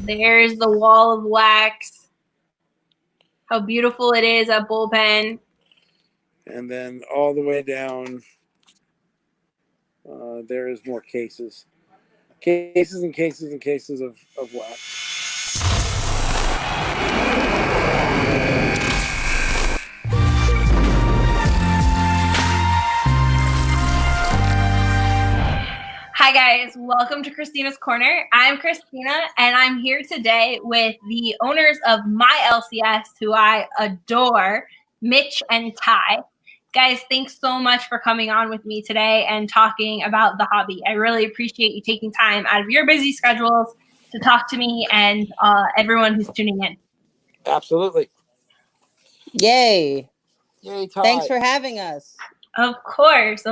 There's the wall of wax. How beautiful it is at Bullpen. And then all the way down, there is more cases. Cases and cases and cases of wax. Hi guys, welcome to Kristina's Corner. I'm Kristina, and I'm here today with the owners of my LCS, who I adore, Mitch and Tai. Guys, thanks so much for coming on with me today and talking about the hobby. I really appreciate you taking time out of your busy schedules to talk to me and everyone who's tuning in. Absolutely. Yay. Yay, Tai. Thanks for having us. Of course.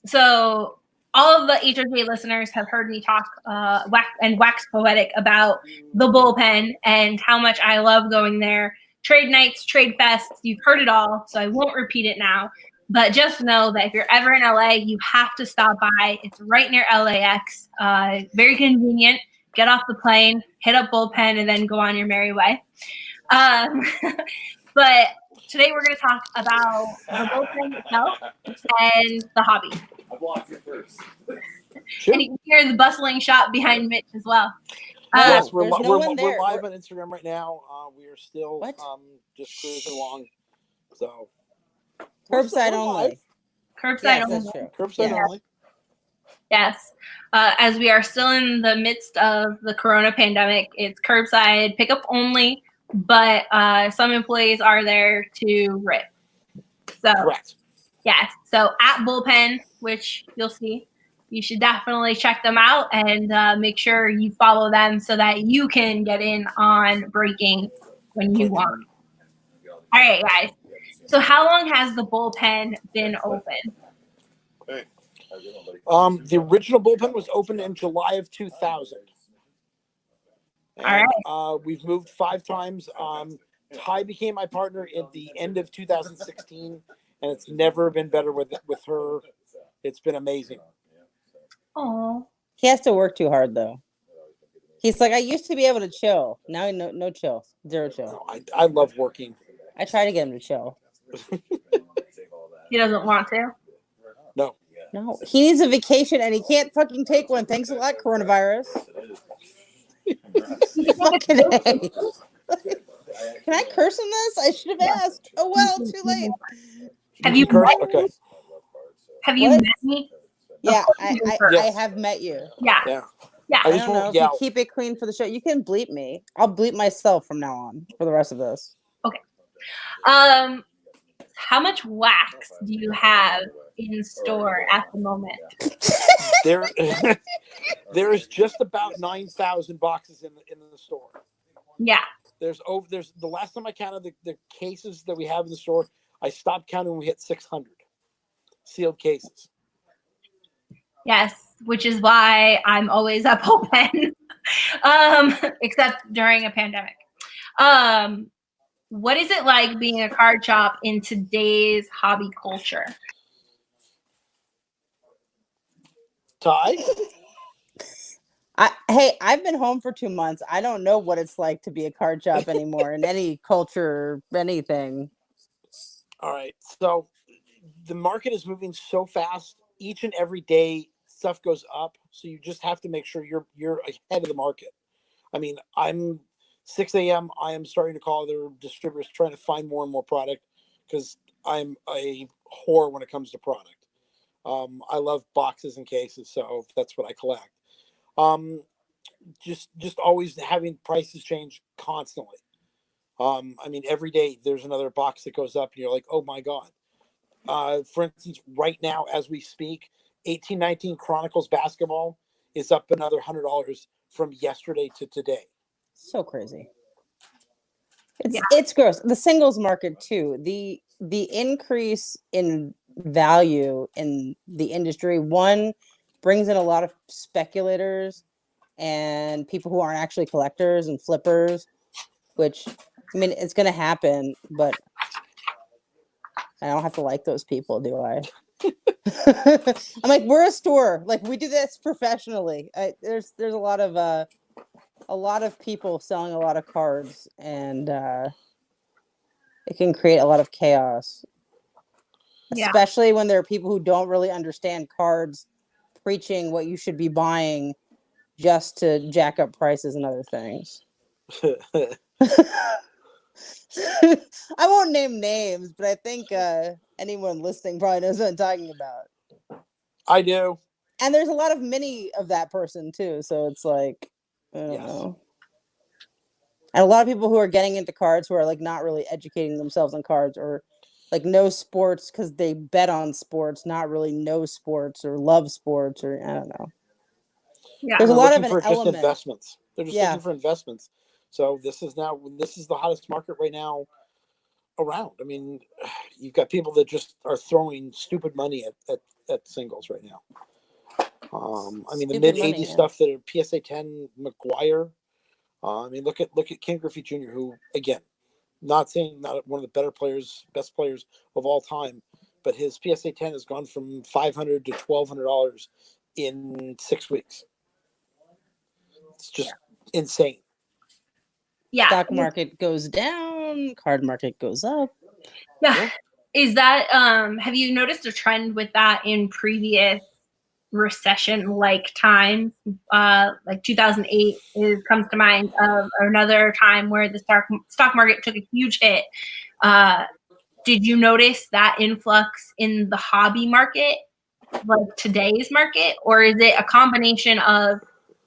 So all of the HOJ listeners have heard me talk wax poetic about the Bullpen and how much I love going there. Trade nights, trade fests, you've heard it all, so I won't repeat it now. But just know that if you're ever in LA, you have to stop by. It's right near LAX. Very convenient. Get off the plane, hit up Bullpen, and then go on your merry way. But today we're going to talk about the Bullpen itself and the hobby. I blocked you first. And you can hear the bustling shop behind Mitch as well. Yes, we're there's no one live there. on Instagram right now. We are still just cruising along. So Curbside only. Curbside only. That's true. Curbside only. Yes. As we are still in the midst of the corona pandemic, it's curbside pickup only, but some employees are there to rip. So, correct. Yes. So at Bullpen, which you'll see, you should definitely check them out and make sure you follow them so that you can get in on breaking when you want. All right, guys. So how long has the Bullpen been open? The original Bullpen was opened in July of 2000. And, all right. We've moved 5 times. Tai became my partner at the end of 2016, and it's never been better with her. It's been amazing. Oh. He has to work too hard though. He's like, I used to be able to chill. Now no chill. Zero chill. No, I love working. I try to get him to chill. He doesn't want to? No. He needs a vacation and he can't fucking take one. Thanks a lot, coronavirus. Fucking A. Can I curse on this? I should have asked. Oh well, too late. Have you met me? Yeah, I have met you. Yeah. I don't know. If you keep it clean for the show, you can bleep me. I'll bleep myself from now on for the rest of this. Okay. How much wax do you have in store at the moment? There is just about 9,000 boxes in the store. Yeah. There's the last time I counted the cases that we have in the store, I stopped counting when we hit 600 sealed cases. Yes, which is why I'm always at Bullpen, except during a pandemic. What is it like being a card shop in today's hobby culture? Tai? I've been home for 2 months. I don't know what it's like to be a card shop anymore in any culture, anything. All right. So the market is moving so fast. Each and every day, stuff goes up. So you just have to make sure you're ahead of the market. I mean, I'm 6 a.m. I am starting to call their distributors, trying to find more and more product because I'm a whore when it comes to product. I love boxes and cases, so that's what I collect. Just always having prices change constantly. I mean, every day there's another box that goes up and you're like, oh my God. For instance, right now, as we speak, 1819 Chronicles basketball is up another $100 from yesterday to today. So crazy. It's gross. The singles market too. The increase in value in the industry, one, brings in a lot of speculators and people who aren't actually collectors and flippers, which, I mean, it's going to happen, but I don't have to like those people, do I? I'm like, we're a store. Like, we do this professionally. There's a lot of a lot of people selling a lot of cards, and it can create a lot of chaos, especially when there are people who don't really understand cards preaching what you should be buying just to jack up prices and other things. I won't name names, but I think anyone listening probably knows what I'm talking about. I do. And there's a lot of mini of that person too, so it's like, I don't know. And a lot of people who are getting into cards who are like not really educating themselves on cards, or like know sports because they bet on sports, not really know sports or love sports, or I don't know. Yeah. There's a lot of an just element. investments. They're just looking for investments. So this is the hottest market right now around. I mean, you've got people that just are throwing stupid money at singles right now. I mean, the mid 80s stuff that are PSA 10 McGuire. I mean, look at Ken Griffey Jr., who, again, not saying not one of the best players of all time, but his PSA 10 has gone from $500 to $1,200 in 6 weeks. It's just insane. Yeah. Stock market goes down, card market goes up. Yeah. Is that have you noticed a trend with that in previous recession-like times? Like 2008 comes to mind of another time where the stock market took a huge hit. Did you notice that influx in the hobby market, like today's market, or is it a combination of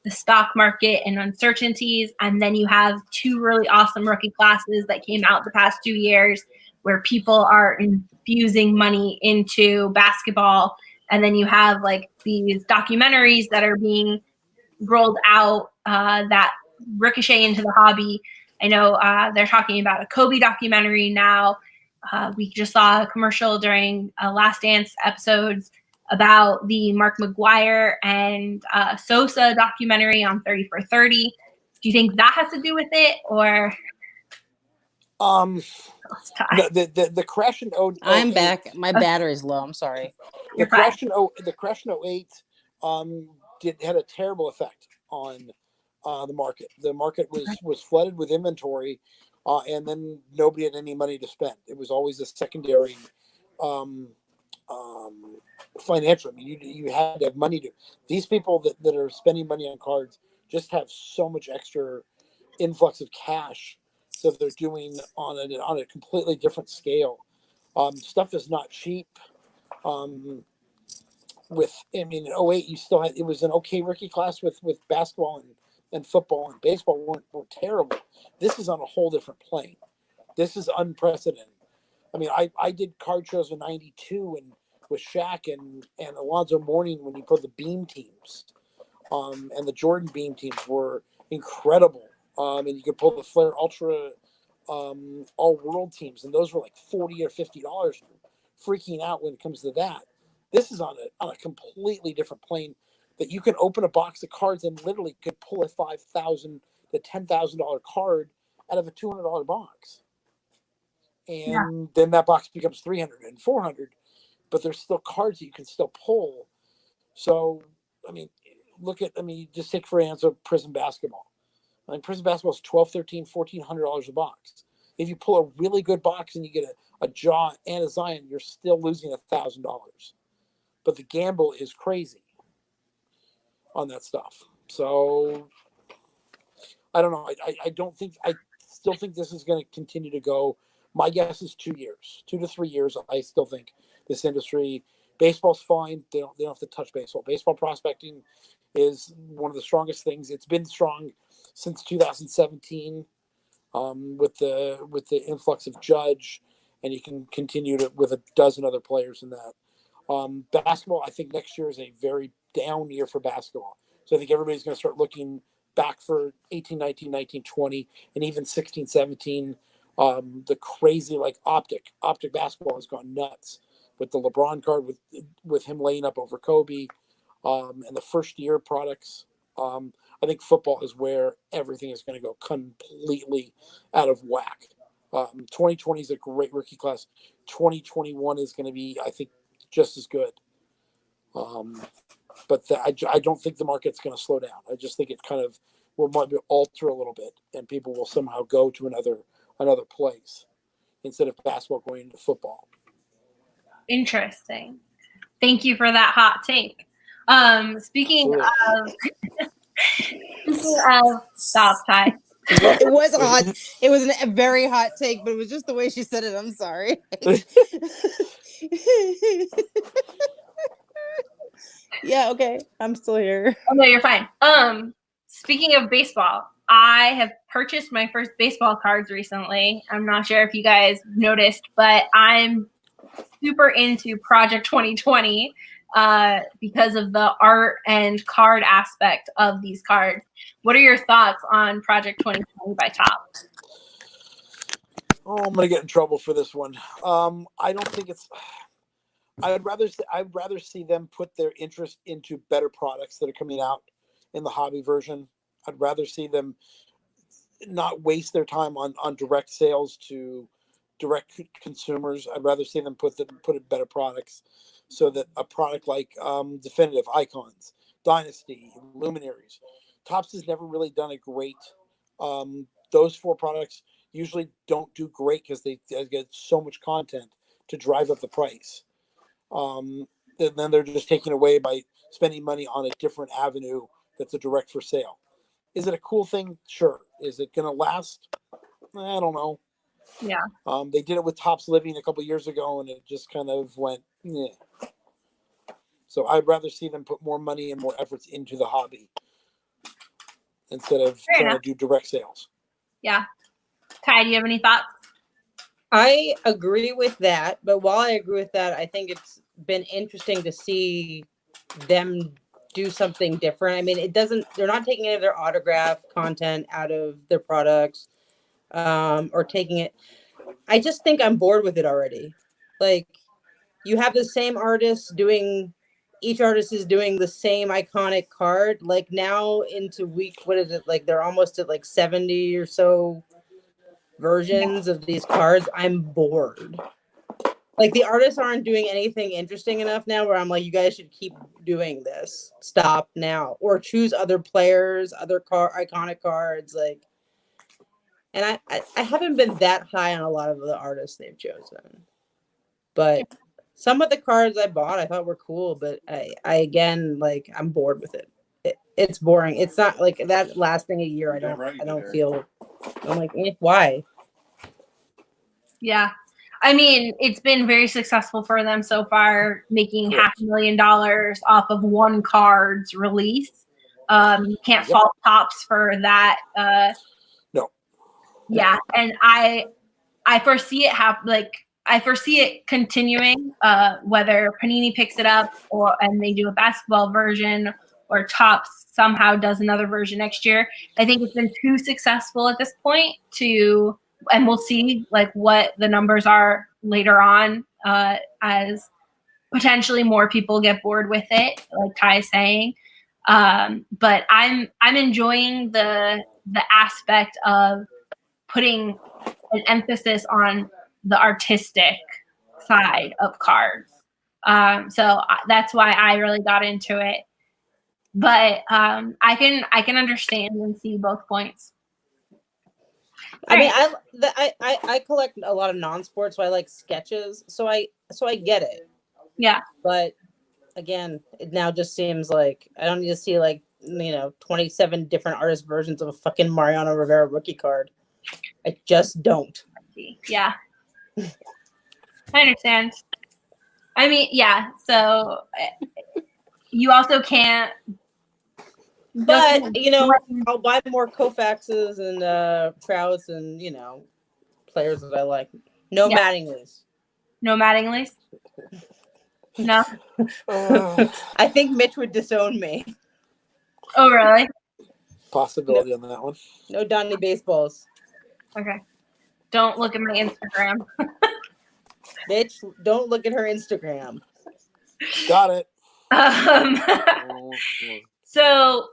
the stock market and uncertainties, and then you have two really awesome rookie classes that came out the past 2 years where people are infusing money into basketball, and then you have like these documentaries that are being rolled out that ricochet into the hobby? I know they're talking about a Kobe documentary now. We just saw a commercial during Last Dance episodes about the Mark McGuire and Sosa documentary on 30 for 30. Do you think that has to do with it, or? The crash in 08. I'm back. My battery's low. I'm sorry. The crash in 08 had a terrible effect on the market. The market was flooded with inventory, and then nobody had any money to spend. It was always a secondary financial. I mean, you had to have money to. These people that are spending money on cards just have so much extra influx of cash, so they're doing on a completely different scale. Stuff is not cheap. In 08, you still had, it was an okay rookie class with basketball and football and baseball weren't terrible. This is on a whole different plane. This is unprecedented. I mean, I did card shows in '92 and with Shaq and Alonzo Mourning when you put the beam teams, and the Jordan beam teams were incredible. And you could pull the Flair Ultra all world teams, and those were like $40 or $50. Freaking out when it comes to that. This is on a completely different plane, that you can open a box of cards and literally could pull a $5,000 to $10,000 card out of a $200 box. And then that box becomes $300 and $400, but there's still cards that you can still pull. So, I mean, just take for answer Prism Basketball. I mean, Prism Basketball is $1,200, $1,300, $1,400 a box. If you pull a really good box and you get a Jaw and a Zion, you're still losing $1,000. But the gamble is crazy on that stuff. So I don't know. I still think this is going to continue to go. My guess is 2 years, 2 to 3 years. I still think this industry, baseball's fine. They don't have to touch baseball. Baseball prospecting is one of the strongest things. It's been strong since 2017 with the influx of Judge, and you can continue with a dozen other players in that. Basketball, I think next year is a very down year for basketball. So I think everybody's going to start looking back for 18, 19, 19, 20, and even 16, 17. The crazy optic basketball has gone nuts with the LeBron card, with him laying up over Kobe, and the first year products. I think football is where everything is going to go completely out of whack. 2020 is a great rookie class. 2021 is going to be, I think, just as good. But I don't think the market's going to slow down. I just think it kind of will maybe alter a little bit, and people will somehow go to another place instead of basketball going into football. Interesting. Thank you for that hot take. Speaking of stop, Ty. It was hot. It was a very hot take, but it was just the way she said it. I'm sorry. Yeah, okay. I'm still here. Oh no, you're fine. Speaking of baseball, I have purchased my first baseball cards recently. I'm not sure if you guys noticed, but I'm super into Project 2020 because of the art and card aspect of these cards. What are your thoughts on Project 2020 by Top? Oh, I'm gonna get in trouble for this one. I don't think it's. I'd rather see them put their interest into better products that are coming out in the hobby version. I'd rather see them not waste their time on direct sales to direct consumers. I'd rather see them put in better products, so that a product like Definitive, Icons, Dynasty, Luminaries, Topps has never really done a great. Those four products usually don't do great because they get so much content to drive up the price. Then they're just taken away by spending money on a different avenue that's a direct for sale. Is it a cool thing? Sure. Is it going to last? I don't know. Yeah. They did it with Topps Living a couple years ago, and it just kind of went, yeah. So I'd rather see them put more money and more efforts into the hobby instead of trying to do direct sales. Yeah. Ty, do you have any thoughts? I agree with that, but while I agree with that, I think it's been interesting to see them do something different. I mean, they're not taking any of their autograph content out of their products, or taking it. I just think I'm bored with it already. Like, you have the same artists each artist is doing the same iconic card. Like, now into week, what is it? Like, they're almost at like 70 or so versions of these cards. I'm bored. Like, the artists aren't doing anything interesting enough now where I'm like, you guys should keep doing this. Stop now. Or choose other players, other iconic cards. Like, and I haven't been that high on a lot of the artists they've chosen. But some of the cards I bought I thought were cool, but I again, like, I'm bored with it. It's boring. It's not like that lasting a year. I don't feel. I'm like, why? Yeah. I mean, it's been very successful for them so far, making $500,000 off of one card's release. You can't fault Topps for that. No. Yeah, and I foresee it continuing. Whether Panini picks it up and they do a basketball version, or Topps somehow does another version next year. I think it's been too successful at this point and we'll see like what the numbers are later on, as potentially more people get bored with it, like Ty is saying. But I'm enjoying the aspect of putting an emphasis on the artistic side of cards. So that's why I really got into it. But I can understand and see both points. I mean, I collect a lot of non-sports, so I like sketches. So I get it. Yeah. But again, it now just seems like I don't need to see 27 different artist versions of a fucking Mariano Rivera rookie card. I just don't. Yeah. I understand. I mean, yeah. So you also can't. But I'll buy more Koufaxes and Trouts and players that I like. No Mattingley's. No Mattingley's. No. I think Mitch would disown me. Oh really? Possibility on that one. No Donnie baseballs. Okay. Don't look at my Instagram. Bitch, don't look at her Instagram. Got it. So,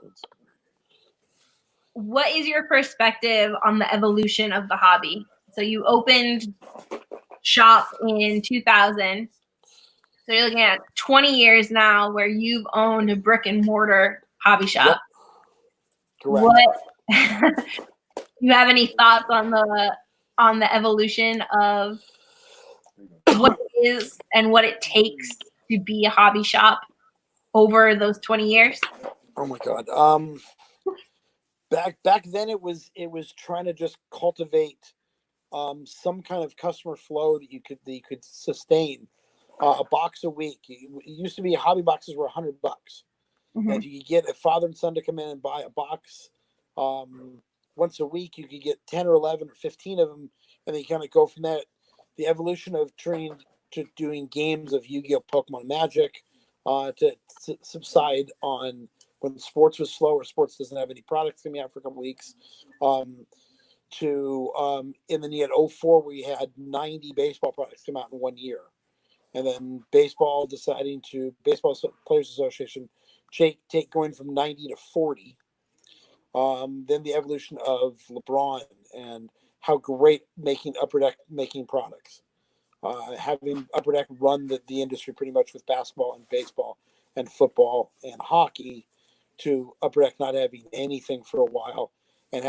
what is your perspective on the evolution of the hobby? So you opened shop in 2000. So you're looking at 20 years now where you've owned a brick and mortar hobby shop. Yep. Correct. you have any thoughts on the evolution of what it is and what it takes to be a hobby shop over those 20 years? Oh my God. Back then it was trying to just cultivate some kind of customer flow that you could sustain. A box a week. It used to be hobby boxes were $100. Mm-hmm. And you could get a father and son to come in and buy a box once a week. You could get 10 or 11 or 15 of them, and then you kind of go from that. The evolution of turning to doing games of Yu-Gi-Oh, Pokemon, Magic, to subside on when sports was slow or sports doesn't have any products coming out for a couple weeks. And then you had 04 where you had 90 baseball products come out in 1 year. And then baseball Players Association take going from 90 to 40. Then the evolution of LeBron and how great making Upper Deck making products. Having Upper Deck run the industry pretty much with basketball and baseball and football and hockey, to Upper Deck not having anything for a while and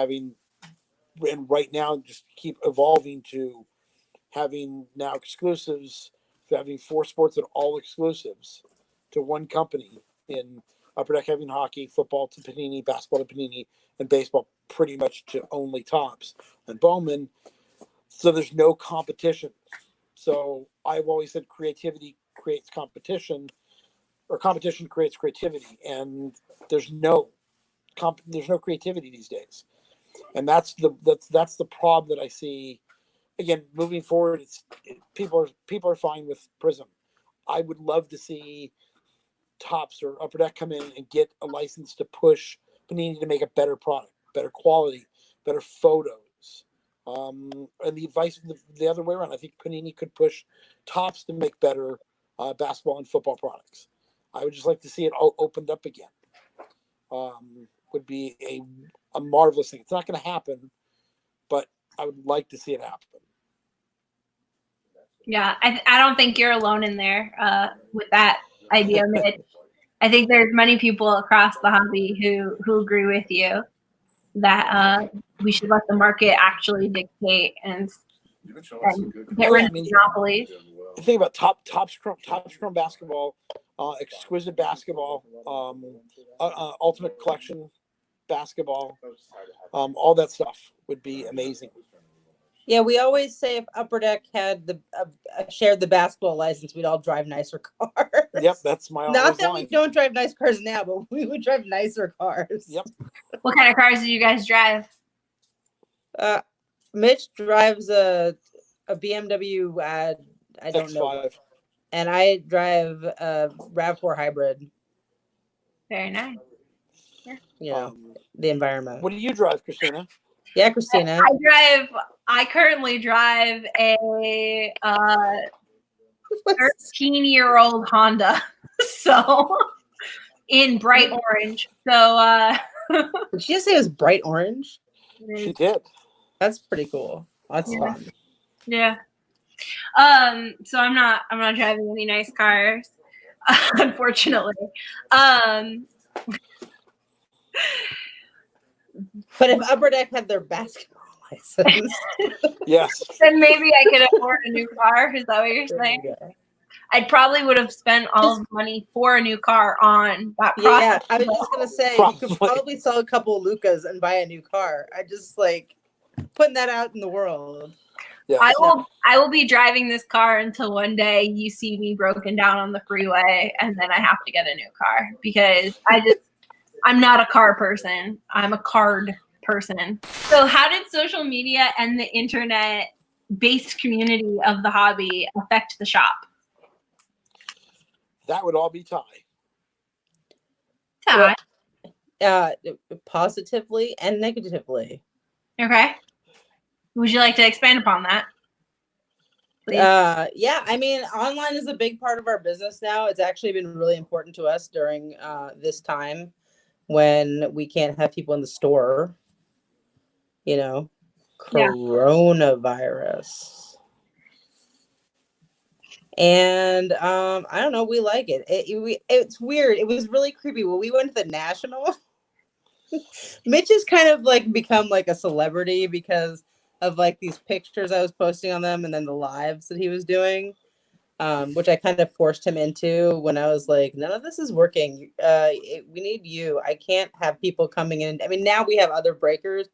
right now just keep evolving to having now exclusives, to having 4 sports that are all exclusives to one company, in Upper Deck having hockey, football to Panini, basketball to Panini, and baseball pretty much to only Topps and Bowman. So there's no competition. So I've always said creativity creates competition, or competition creates creativity, and there's no creativity these days, and that's the problem that I see. Again, moving forward, people are fine with Prism. I would love to see Topps or Upper Deck come in and get a license to push Panini to make a better product, better quality, better photos. And the advice the other way around. I think Panini could push Topps to make better basketball and football products. I would just like to see it all opened up again. Would be a marvelous thing. It's not going to happen, but I would like to see it happen. Yeah, I don't think you're alone in there with that idea, Mitch. I think there's many people across the hobby who agree with you that we should let the market actually dictate and get rid of monopolies. The thing about Topps Chrome basketball, exquisite basketball, ultimate collection basketball, all that stuff would be amazing. Yeah, we always say if Upper Deck had shared the basketball license, we'd all drive nicer cars. Yep, that's my Not that line. we don't drive nice cars now, but we would drive nicer cars. Yep. What kind of cars do you guys drive? Mitch drives a BMW. I don't know, X5. and I drive a RAV4 hybrid. Very nice. Yeah. You know, the environment. What do you drive, Kristina? Yeah, Kristina. I currently drive a 13-year-old Honda. So in bright orange. So Did she just say it was bright orange? She did. That's pretty cool. That's fun. Yeah. So I'm not driving any nice cars, unfortunately. But if Upper Deck had their basketball license, yes, then maybe I could afford a new car. Is that what you're saying? I probably would have spent all of the money for a new car on that product. Yeah, I was just gonna say you could probably sell a couple of Lucas and buy a new car. I just like putting that out in the world. Yeah. I will be driving this car until one day you see me broken down on the freeway, and then I have to get a new car because I'm not a car person. I'm a card person. So how did social media and the internet-based community of the hobby affect the shop? That would all be Tai. Positively and negatively. Okay. Would you like to expand upon that? Yeah, I mean, online is a big part of our business now. It's actually been really important to us during this time when we can't have people in the store. You know, coronavirus. And I don't know, we like it. It's weird. It was really creepy when we went to the National. Mitch has kind of like become like a celebrity because of like these pictures I was posting on them and then the lives that he was doing, which I kind of forced him into when I was like, none of this is working. We need you. I can't have people coming in. I mean, now we have other breakers,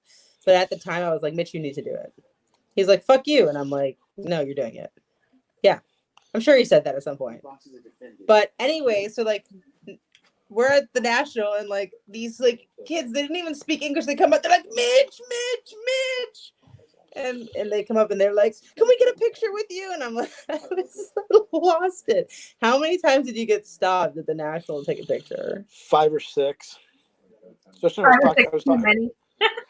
but at the time I was like, Mitch, you need to do it. He's like, fuck you. And I'm like, no, you're doing it. Yeah. I'm sure he said that at some point. But anyway, so like we're at the national and like these like kids, they didn't even speak English. They come up, they're like, Mitch. And they come up and they're like, can we get a picture with you? And I'm like, I lost it. How many times did you get stopped at the national to take a picture? 5 or 6. Especially when I was talking.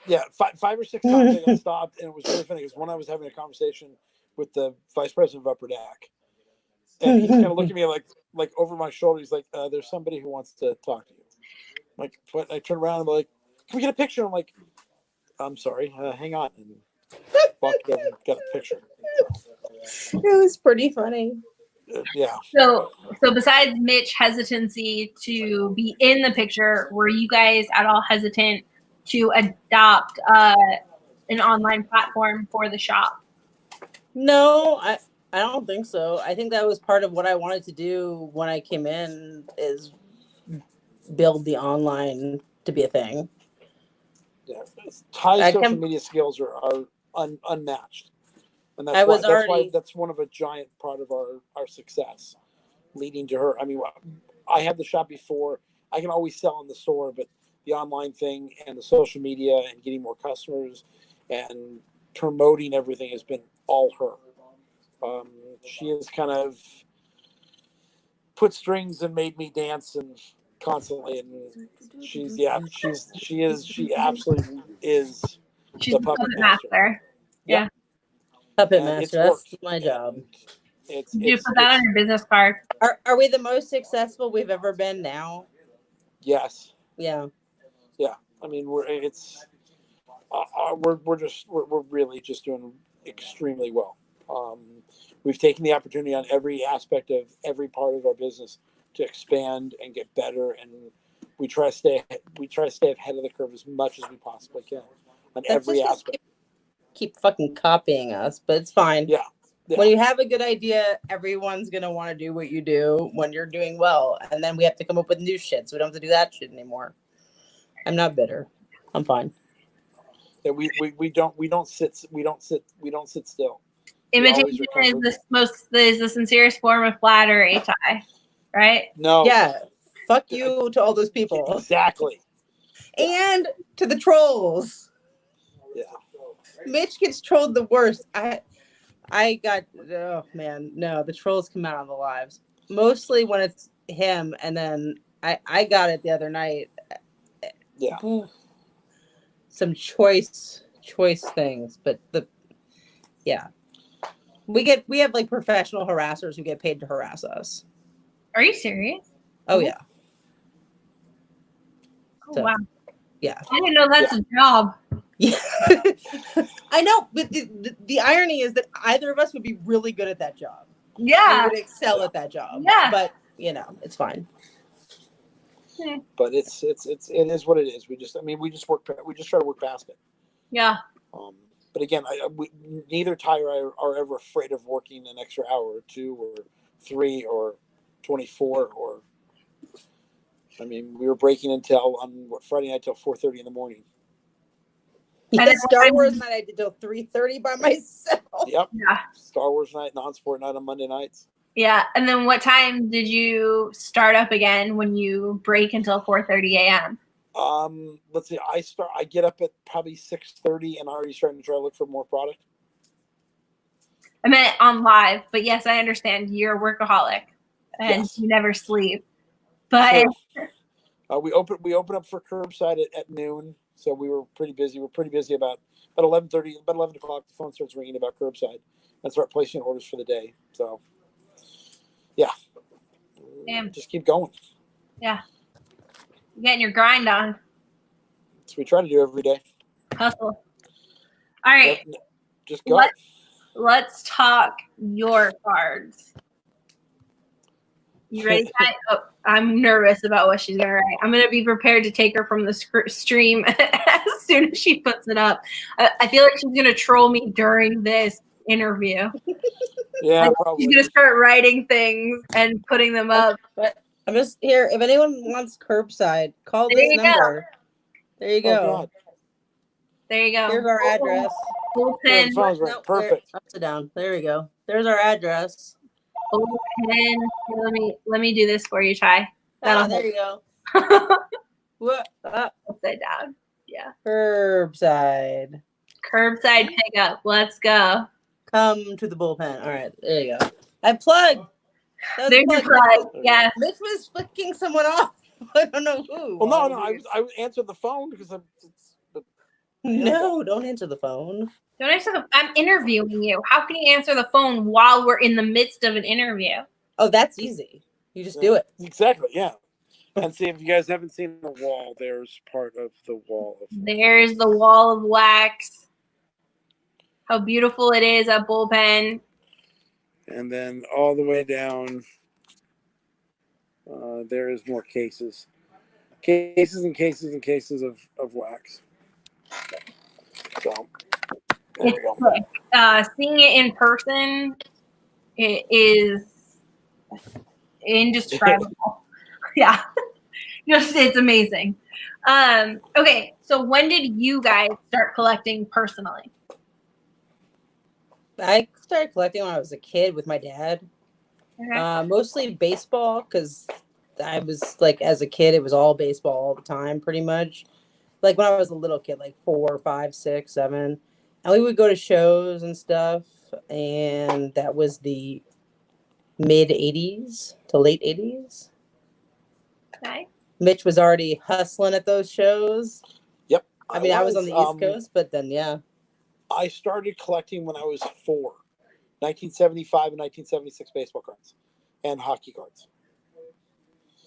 Yeah, 5 or 6 times I got stopped, and it was really funny because one I was having a conversation with the vice president of Upper Deck, and he's kind of looking at me like over my shoulder. He's like, "There's somebody who wants to talk to you." I'm like, what? I turn around and I'm like, "Can we get a picture?" I'm like, "I'm sorry, hang on," and walked over and got a picture. It was pretty funny. Yeah. So besides Mitch hesitancy to be in the picture, were you guys at all hesitant to adopt an online platform for the shop? No, I don't think so. I think that was part of what I wanted to do when I came in is build the online to be a thing. Yeah. Tai's social media skills are unmatched. And that's one of a giant part of our success leading to her. I mean, I had the shop before. I can always sell in the store, but the online thing and the social media and getting more customers and promoting everything has been all her. She has kind of put strings and made me dance and constantly, and she absolutely is. She's the puppet master. Yeah. Puppet master. That's my job. Did you put that on your business card? Are we the most successful we've ever been now? Yes. Yeah. Yeah. I mean, we're really just doing extremely well. We've taken the opportunity on every aspect of every part of our business to expand and get better, and we try to stay ahead of the curve as much as we possibly can on every aspect. Keep fucking copying us, but it's fine. Yeah. When you have a good idea, everyone's gonna want to do what you do when you're doing well, and then we have to come up with new shit, so we don't have to do that shit anymore. I'm not bitter. I'm fine. Yeah, we don't sit still. Imitation is the sincerest form of flattery, Tai, right? No. Yeah. Fuck you to all those people. Exactly. And to the trolls. Yeah. Mitch gets trolled the worst. I got, oh man, no, the trolls come out on the lives. Mostly when it's him, and then I got it the other night. Yeah. Some choice things, but we have like professional harassers who get paid to harass us. Are you serious? Oh yeah. Oh, wow. Yeah. I didn't know that's a job. Yeah. I know, but the irony is that either of us would be really good at that job. Yeah. We would excel at that job. Yeah. But it's fine. But it is what it is. We just try to work past it. Yeah. But again, neither Tai or I are ever afraid of working an extra hour or 2 or 3 or 24 or. I mean, we were breaking until on Friday night till 4:30 in the morning. Yeah, Star Wars night I did till 3:30 by myself. Yep. Yeah. Star Wars night, non-sport night on Monday nights. Yeah, and then what time did you start up again when you break until 4:30 a.m.? Let's see. I get up at probably 6:30 and already starting to try to look for more product. I meant on live, but yes, I understand you're a workaholic and you never sleep. But we open up for curbside at noon, so we were pretty busy. We're pretty busy about 11:30, about 11 o'clock. The phone starts ringing about curbside, and start placing orders for the day. So, yeah, just keep going. Yeah, you're getting your grind on. So we try to do every day. Hustle. All right, just go. Let's talk your cards. You ready, Ty? Oh, I'm nervous about what she's going to write. I'm going to be prepared to take her from the stream as soon as she puts it up. I feel like she's going to troll me during this interview. Yeah, probably. She's going to start writing things and putting them up. But I'm just here. If anyone wants curbside, call this number. There you go. Oh, God. There you go. Here's our address. Bullpen. Sounds right. Perfect. Upside down. There we go. There's our address. Bullpen. Let me do this for you, Ty. There you go. What? Upside down. Yeah. Curbside. Curbside pickup. Let's go. Come to the bullpen. All right. There you go. I plugged. There's your plug. Yeah. Mitch was flicking someone off. I don't know who. Well, no. I answered the phone because No, don't answer the phone. Don't answer the. I'm interviewing you. How can you answer the phone while we're in the midst of an interview? Oh, that's easy. You just do it. Exactly. Yeah. And see, if you guys haven't seen the wall, there's part of the wall. There's the wall of wax. How beautiful it is at Bullpen. And then all the way down, there is more cases. Cases and cases and cases of wax. So, there we go. Seeing it in person, it is indescribable. Yeah. It's amazing. Okay, so when did you guys start collecting personally? I started collecting when I was a kid with my dad. Okay. Mostly baseball, because I was like, as a kid, it was all baseball all the time, pretty much. Like when I was a little kid, like 4, 5, 6, 7, and we would go to shows and stuff. And that was the mid 80s to late 80s. Okay. Mitch was already hustling at those shows. Yep. I mean, I was on the East Coast, but then, yeah. I started collecting when I was 4, 1975 and 1976 baseball cards and hockey cards.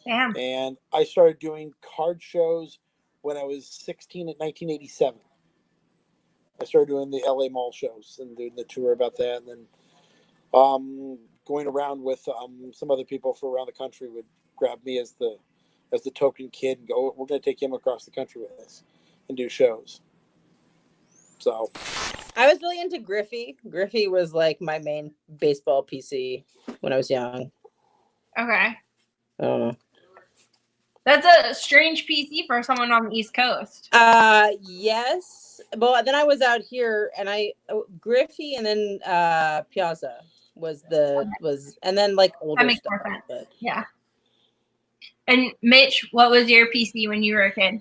Damn. And I started doing card shows when I was 16 at 1987. I started doing the LA Mall shows and doing the tour about that. And then going around with some other people from around the country would grab me as the token kid and go, we're going to take him across the country with us and do shows. So I was really into Griffey. Griffey was like my main baseball PC when I was young. Okay. I don't know. That's a strange PC for someone on the East Coast. Yes. But then I was out here and Griffey and then Piazza was and then like older that makes stuff. More sense. But. Yeah. And Mitch, what was your PC when you were a kid?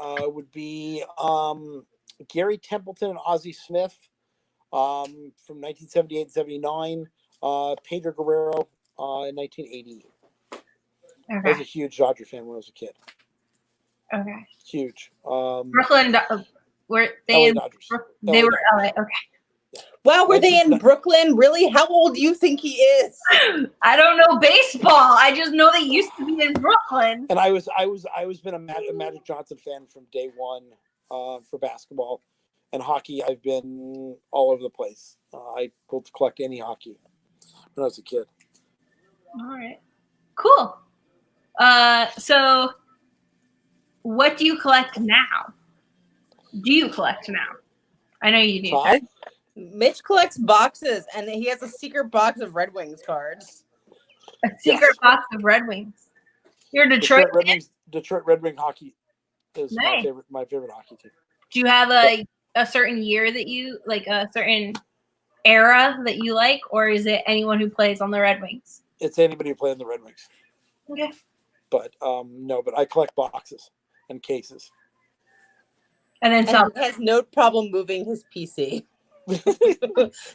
It would be Gary Templeton and Ozzie Smith from 1978 and 79. Pedro Guerrero in 1980. Okay. I was a huge Dodger fan when I was a kid. Okay. Huge. Brooklyn, were they LA in? Dodgers. They LA were Dodgers. LA. Okay. Wow, were they in Brooklyn? Really? How old do you think he is? I don't know baseball. I just know they used to be in Brooklyn. And I was been a Magic Johnson fan from day one for basketball and hockey. I've been all over the place. I pulled to collect any hockey when I was a kid. All right, cool. So what do you collect now? Do you collect now? I know you do. Ty? Mitch collects boxes, and he has a secret box of Red Wings cards. A secret box of Red Wings. You're a Detroit Red Wings. Detroit Red Wing hockey is nice. my favorite hockey team. Do you have a certain year that you like, a certain era that you like, or is it anyone who plays on the Red Wings? It's anybody who plays on the Red Wings. Okay. But no, but I collect boxes and cases. And then some. He has no problem moving his PC.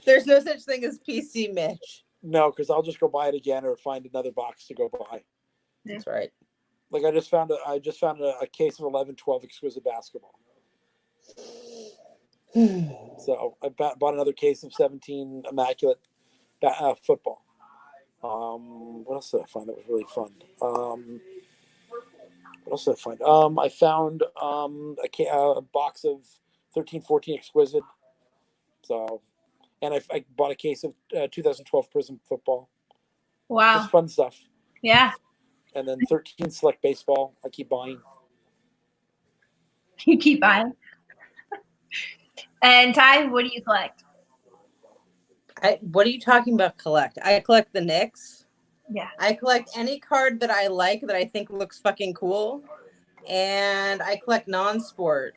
There's no such thing as PC Mitch. No, because I'll just go buy it again or find another box to go buy. That's right. Like I just found a case of 11-12 exquisite basketball. So I bought another case of 17 immaculate football. What else did I find that was really fun? What else did I find? I found a box of 13-14 exquisite. So, and I bought a case of 2012 Prism football. Wow. Just fun stuff. Yeah. And then 13 select baseball. I keep buying. You keep buying. And Tai, what do you collect? What are you talking about collect? I collect the Knicks. Yeah. I collect any card that I like that I think looks fucking cool. And I collect non-sport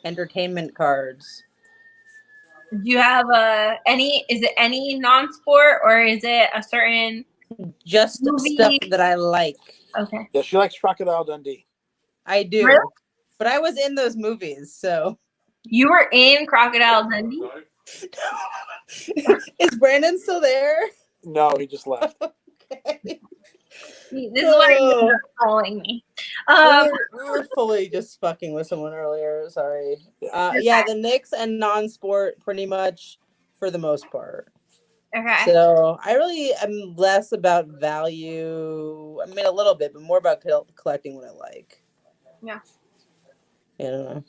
entertainment cards. Do you have is it any non-sport or is it a certain Just movie? stuff that I like. Okay. Yeah, she likes Crocodile Dundee. I do. Really? But I was in those movies, so. You were in Crocodile Dundee? Is Brandon still there? No, he just left. Okay. This is why you're calling me. We were fully just fucking with someone earlier. Sorry. Yeah, the Knicks and non-sport pretty much for the most part. Okay. So I really am less about value. I mean, a little bit, but more about collecting what I like. Yeah. I don't know.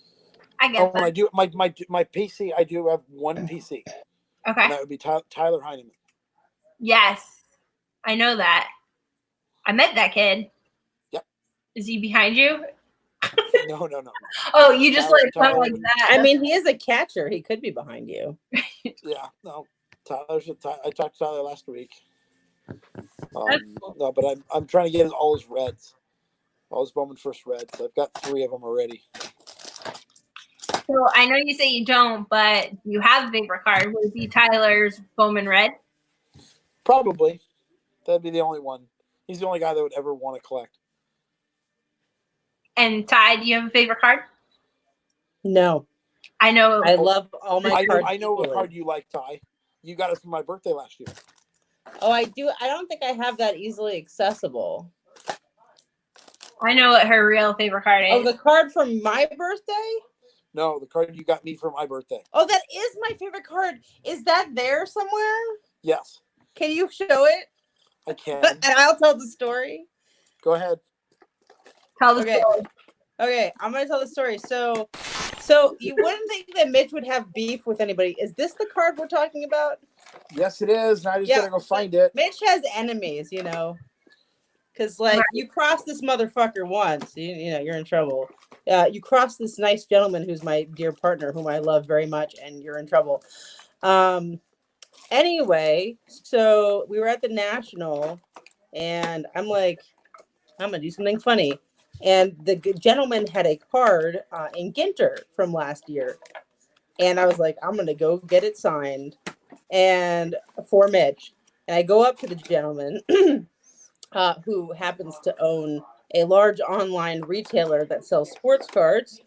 I get that. I do my PC. I do have one PC. Okay. And that would be Tyler Heineman. Yes, I know that. I met that kid. Yep. Is he behind you? No. Oh, you just Tyler, like that. I mean, he is a catcher. He could be behind you. Yeah, no. I talked to Tyler last week. Cool. No, but I'm trying to get all his reds, all his Bowman first reds. I've got 3 of them already. So I know you say you don't, but you have a favorite card. Would it be Tyler's Bowman Red? Probably. That'd be the only one. He's the only guy that would ever want to collect. And Ty, do you have a favorite card? No. I know. I love all my cards. I know what card you like, Ty. You got it for my birthday last year. Oh, I do. I don't think I have that easily accessible. I know what her real favorite card is. Oh, the card from my birthday? No, the card you got me for my birthday. Oh, that is my favorite card. Is that there somewhere? Yes. Can you show it? I can. And I'll tell the story. Go ahead. Tell the story. Okay, I'm gonna tell the story. So you wouldn't think that Mitch would have beef with anybody. Is this the card we're talking about? Yes, it is. Now I just gotta go find it. Mitch has enemies, because you cross this motherfucker once, you're in trouble. You cross this nice gentleman who's my dear partner, whom I love very much, and you're in trouble. Anyway, so we were at the National, and I'm like, I'm gonna do something funny. And the gentleman had a card in Ginter from last year. And I was like, I'm going to go get it signed and for Mitch. And I go up to the gentleman who happens to own a large online retailer that sells sports cards.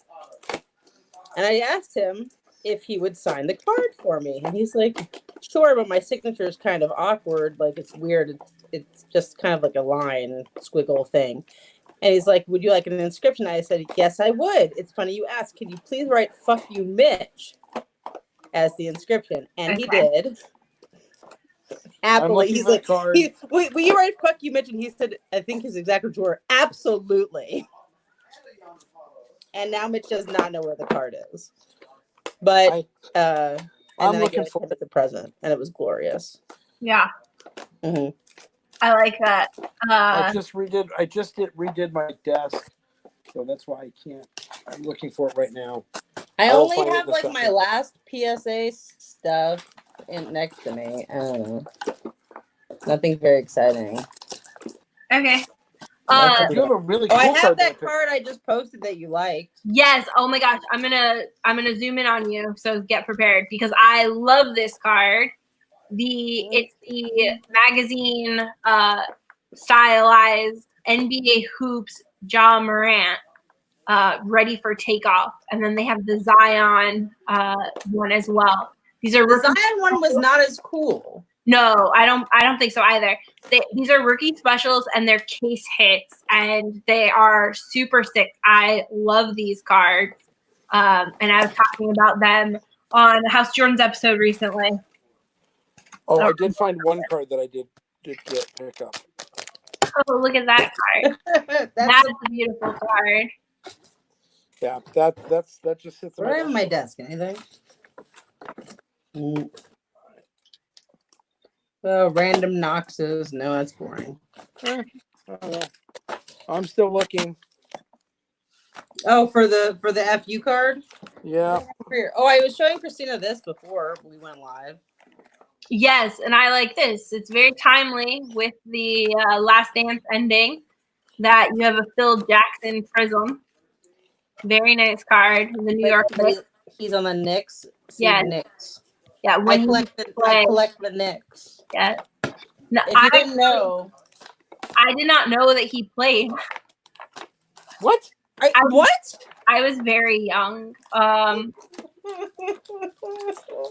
And I asked him if he would sign the card for me. And he's like, sure, but my signature is kind of awkward. Like, it's weird. It's just kind of like a line squiggle thing. And he's like, would you like an inscription? I said, yes, I would. It's funny you ask. Can you please write "fuck you, Mitch" as the inscription? And he did. Happily. He's like, will you write "fuck you, Mitch"? And he said, I think his exact words were, absolutely. And now Mitch does not know where the card is. But and I'm then looking I gave it the present, and it was glorious. Yeah. Mm-hmm. I like that. I just redid my desk, so that's why I can't. I'm looking for it right now. I only have my last PSA stuff next to me. I don't know. Nothing very exciting. Okay. You have a really cool I have card that card I just posted that you liked. Yes. Oh my gosh. I'm gonna zoom in on you. So get prepared because I love this card. It's the magazine stylized NBA hoops Ja Morant ready for takeoff, and then they have the Zion one as well. These are the Zion one was not as cool. No, I don't think so either. These are rookie specials and they're case hits, and they are super sick. I love these cards, and I was talking about them on the House Jordan's episode recently. Oh, I did find one card that I did pick up. Oh, look at that card. That's a beautiful card. Yeah, that just sits right on my desk. Anything? Oh, random Noxes. No, that's boring. Oh, well. I'm still looking. Oh, for the FU card? Yeah. Oh, I was showing Kristina this before we went live. Yes, and I like this. It's very timely with the Last Dance ending that you have a Phil Jackson Prism. Very nice card. The New York Knicks. He's on the Knicks. Yeah. Knicks. Yeah, I collect the Knicks. Yeah. No, If you didn't know, I did not know that he played. What? What? I was very young.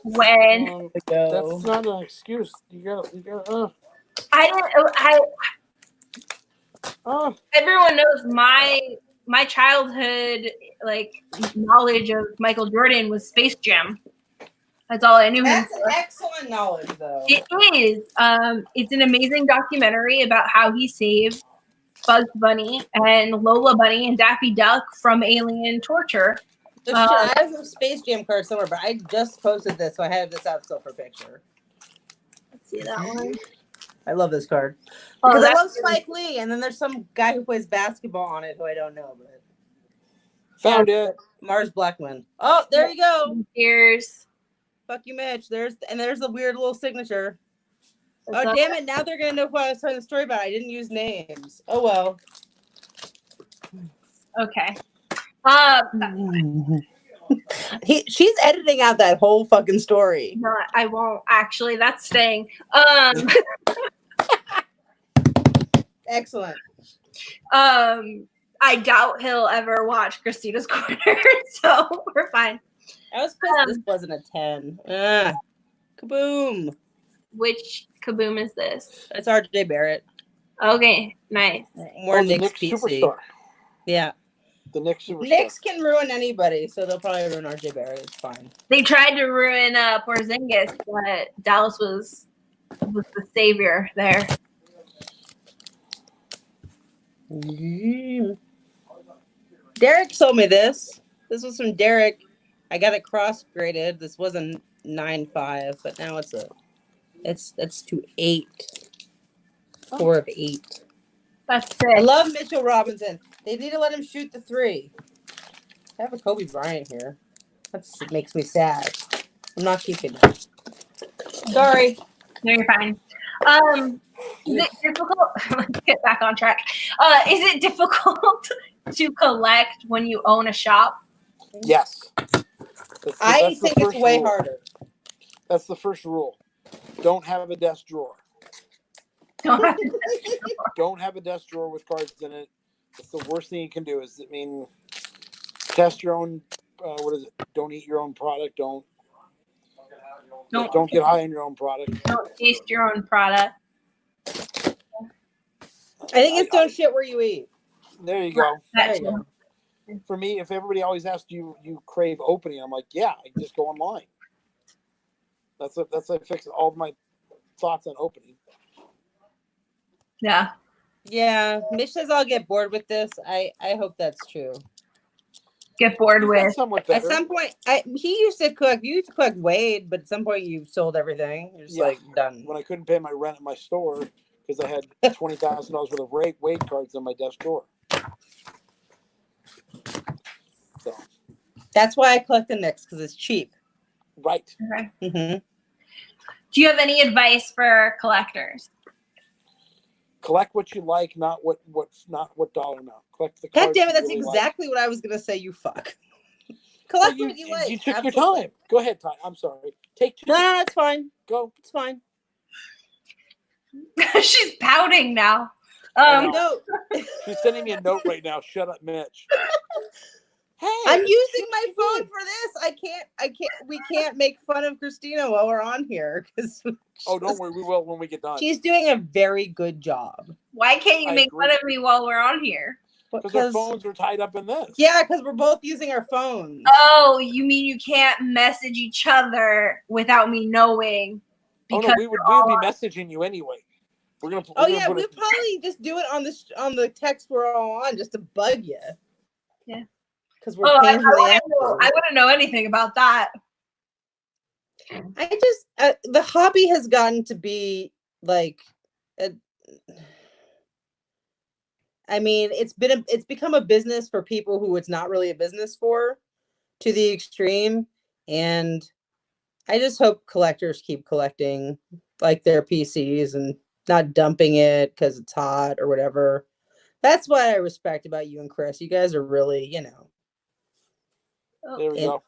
When that's not an excuse. You gotta. Everyone knows my childhood knowledge of Michael Jordan was Space Jam. That's all I knew him for. That's excellent knowledge, though. It is. It's an amazing documentary about how he saved Bugs Bunny and Lola Bunny and Daffy Duck from alien torture. I have some Space Jam cards somewhere, but I just posted this, so I have this out still for picture. Let's see that one. I love this card. Because I love Spike Lee, and then there's some guy who plays basketball on it who I don't know. But found it. Mars Blackman. Oh, there you go. Cheers. Fuck you, Mitch. There's the weird little signature. Oh, damn it. Now they're going to know who I was telling the story about. I didn't use names. Oh, well. Okay. She's editing out that whole fucking story. No, I won't. Actually, that's staying. Excellent. I doubt he'll ever watch Kristina's Corner, so we're fine. I was pissed this wasn't a 10. Kaboom. Which Kaboom is this? It's RJ Barrett. Okay, nice. More Knicks PC. Superstar. Yeah. The Knicks superstar. Knicks can ruin anybody, so they'll probably ruin RJ Barrett. It's fine. They tried to ruin Porzingis, but Dallas was the savior there. Derek sold me this. This was from Derek. I got it cross graded. This wasn't 9.5, but now it's to 8. 4 of 8. That's sick. I love Mitchell Robinson. They need to let him shoot the 3. I have a Kobe Bryant here. It makes me sad. I'm not keeping it. Sorry. No, you're fine. Is it difficult? Let's get back on track. Is it difficult to collect when you own a shop? Yes. I think it's way harder. That's the first rule. Don't have a desk drawer. Don't have a desk drawer with cards in it. It's the worst thing you can do. Test your own. What is it? Don't eat your own product. Don't get high on your own product. Don't taste your own product. I think it's don't shit where you eat. There you go. There you go. For me, if everybody always asks you crave opening, I'm like, yeah, I just go online. That's I fix all of my thoughts on opening. Yeah. Yeah. Mitch says I'll get bored with this. I hope that's true. Get bored with. At some point, he used to cook. You used to cook Wade, but at some point you sold everything. You're just like done. When I couldn't pay my rent at my store because I had $20,000 worth of Wade cards in my desk drawer. So that's why I collect the Knicks, because it's cheap. Right. Okay. Mm-hmm. Do you have any advice for collectors? Collect what you like, not what dollar amount. Collect the God cards damn it, that's you really exactly what I was gonna say, you fuck. Collect what you like. You took your time. Go ahead, Ty. I'm sorry. Take 2. No, it's fine. Go. It's fine. She's pouting now. No. She's sending me a note right now. Shut up, Mitch. Hey, I'm using my phone for this. We can't make fun of Kristina while we're on here. Oh, don't worry. We will when we get done. She's doing a very good job. Why can't you make fun of me while we're on here? Because our phones are tied up in this. Yeah, because we're both using our phones. Oh, you mean you can't message each other without me knowing? Oh no, we would be messaging you anyway. We'd probably just do it on the text we're all on just to bug you. Yeah. Because we're I wouldn't know anything about that. I just the hobby has gotten to be like, I mean, it's become a business for people who it's not really a business for, to the extreme, and I just hope collectors keep collecting like their PCs and not dumping it because it's hot or whatever. That's what I respect about you and Chris. You guys are really, There we go.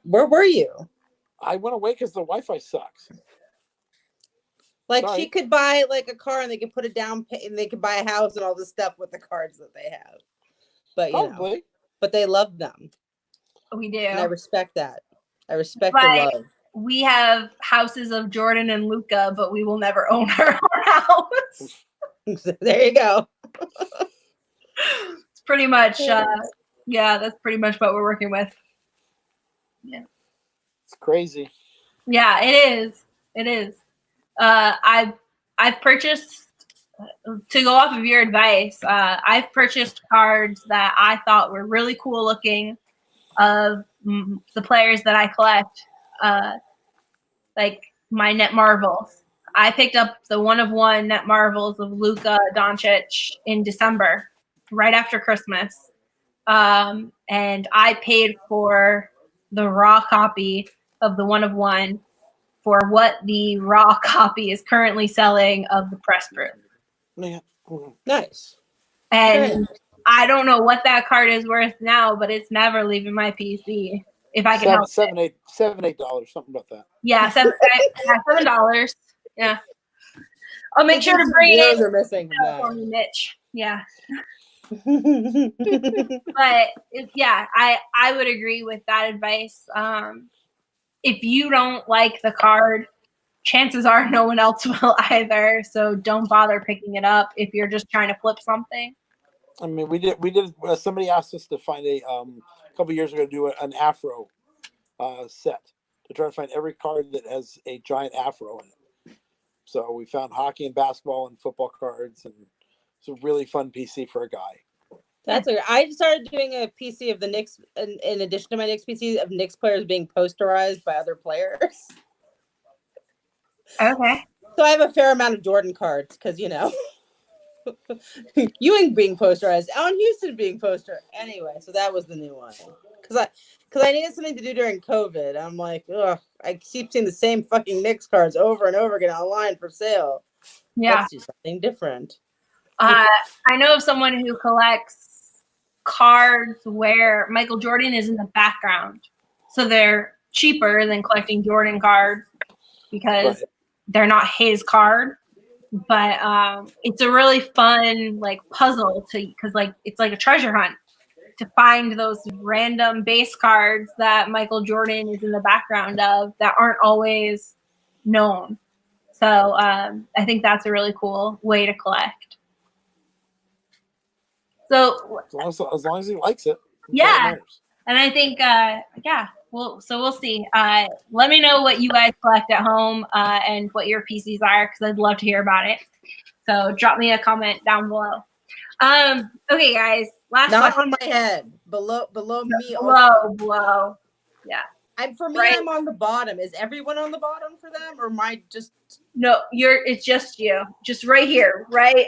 Where were you? I went away because the Wi-Fi sucks. Like, Sorry. she could buy like a car and they could put it down and they could buy a house and all this stuff with the cards that they have. But Probably. but they love them. We do. And I respect that. I respect But the love. we have houses of Jordan and Luca, but we will never own our own house. There you go. It's pretty much, that's pretty much what we're working with. Yeah. It's crazy. Yeah, it is. It is. I've purchased, to go off of your advice, I've purchased cards that I thought were really cool looking of the players that I collect, like my Net Marvels. I picked up the 1-of-1 Net Marvels of Luka Doncic in December, right after Christmas. And I paid for the raw copy of the 1-of-1 for what the raw copy is currently selling of the press proof. Yeah. Nice. And I don't know what that card is worth now, but it's never leaving my PC if I can help it. $7-8, something about that. Yeah, $7. Yeah. I'll make sure to bring it are missing for me, Mitch. Yeah. that. But yeah, I would agree with that advice. If you don't like the card, chances are no one else will either. So don't bother picking it up if you're just trying to flip something. I mean, we did. Somebody asked us to find a couple years ago to do an afro set to try to find every card that has a giant afro in it. So we found hockey and basketball and football cards, and it's a really fun PC for a guy. That's okay. I started doing a PC of the Knicks in addition to my Knicks PC of Knicks players being posterized by other players. Okay. So I have a fair amount of Jordan cards because Ewing being posterized, Allen Houston being posterized. Anyway, so that was the new one because I needed something to do during COVID. I'm like, ugh, I keep seeing the same fucking Knicks cards over and over again online for sale. Yeah. Let's do something different. I know of someone who collects cards where Michael Jordan is in the background. So they're cheaper than collecting Jordan cards because they're not his card. But it's a really fun puzzle because it's like a treasure hunt to find those random base cards that Michael Jordan is in the background of that aren't always known. So I think that's a really cool way to collect. So as long as he likes it. Yeah, and I think we'll see. Let me know what you guys collect at home and what your PCs are because I'd love to hear about it. So drop me a comment down below. Okay, guys. Not question. On my head, below me. Below. Yeah. I'm on the bottom. Is everyone on the bottom for them, or am I just? No, it's just you. Just right here, right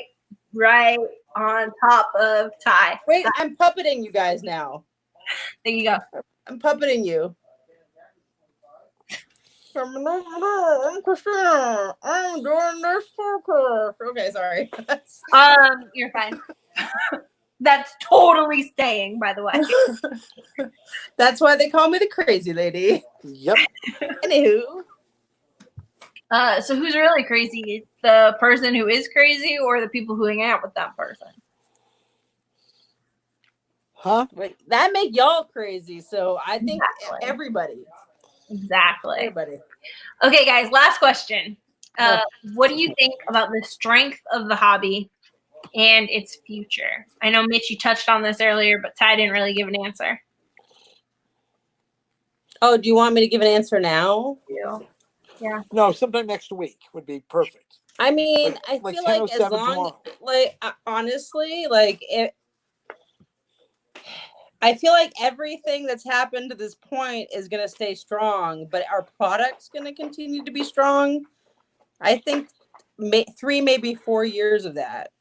on top of Tai. Wait, I'm puppeting you guys now. There you go. I'm puppeting you. I'm Kristina. I'm doing this focus. Okay, sorry. You're fine. That's totally staying, by the way. That's why they call me the crazy lady. Yep. Anywho. So who's really crazy? The person who is crazy or the people who hang out with that person? Huh? Wait, that make y'all crazy. So I think everybody. Exactly. Everybody. Okay, guys, last question. What do you think about the strength of the hobby and its future? I know, Mitch, you touched on this earlier, but Ty didn't really give an answer. Oh, do you want me to give an answer now? Yeah. No, sometime next week would be perfect. I mean, I feel like as long, honestly, I feel like everything that's happened to this point is going to stay strong, but our product's going to continue to be strong. I think 3, maybe 4 years of that.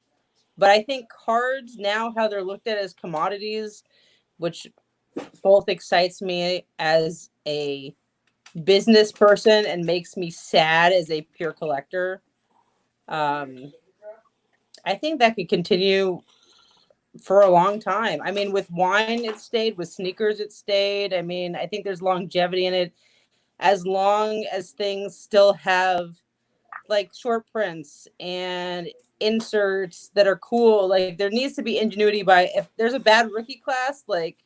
But I think cards now, how they're looked at as commodities, which both excites me as a business person and makes me sad as a pure collector. I think that could continue for a long time. I mean, with wine, it stayed. With sneakers, it stayed. I mean, I think there's longevity in it. As long as things still have like short prints and inserts that are cool, like there needs to be ingenuity by if there's a bad rookie class, like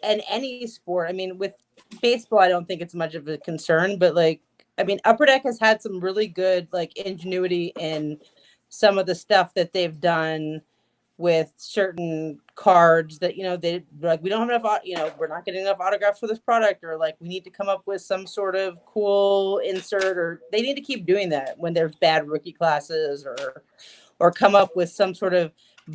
in any sport. I mean, with baseball, I don't think it's much of a concern, but like, I mean, Upper Deck has had some really good like ingenuity in some of the stuff that they've done with certain cards that, they like, we don't have enough, we're not getting enough autographs for this product, or like we need to come up with some sort of cool insert, or they need to keep doing that when there's bad rookie classes, or come up with some sort of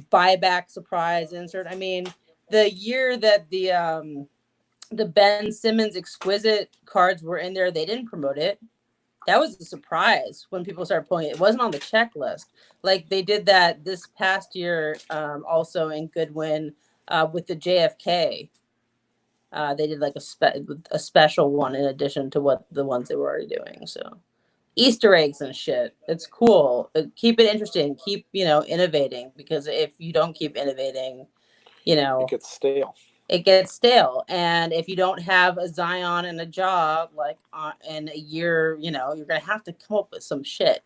buyback surprise insert. I mean, the year that the Ben Simmons exquisite cards were in there, they didn't promote it. That was a surprise when people started pulling it. It wasn't on the checklist. Like they did that this past year, also in Goodwin with the JFK. They did like a special one in addition to what the ones they were already doing. So Easter eggs and shit. It's cool. Keep it interesting. Keep, innovating, because if you don't keep innovating, it gets stale. It gets stale. And if you don't have a Zion and a job, like in a year, you're going to have to come up with some shit.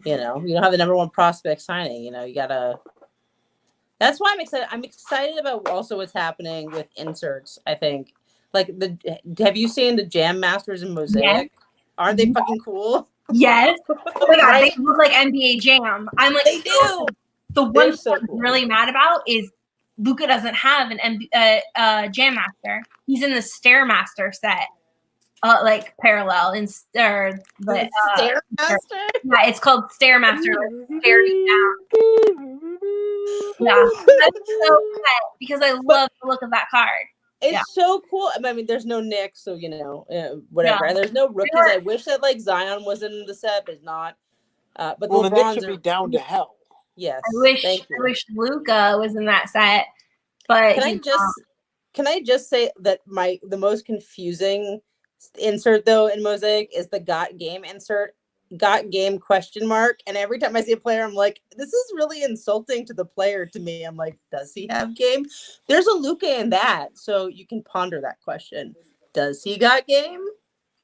You don't have the number one prospect signing, you gotta. That's why I'm excited. I'm excited about also what's happening with inserts. I think, like have you seen the Jam Masters and Mosaic? Yes. Aren't they fucking cool? Yes. Oh my God, right? They look like NBA Jam. I'm like, they do. The one thing I'm really mad about is Luka doesn't have an Jam Master. He's in the Stairmaster set, like parallel in Stairmaster. Yeah, it's called Stairmaster. Like, staring down. Yeah, I'm so upset because I love the look of that card. It's so cool. I mean, there's no Nick, so whatever. And there's no rookies. I wish that like Zion was in the set, but not. But the Knicks should be down to hell. Yes. I wish Luka was in that set. But can I just say that the most confusing insert though in Mosaic is the got game insert. Got game ? And every time I see a player, I'm like, this is really insulting to the player. To me, I'm like, does he have game? There's a Luka in that, so you can ponder that question. Does he got game?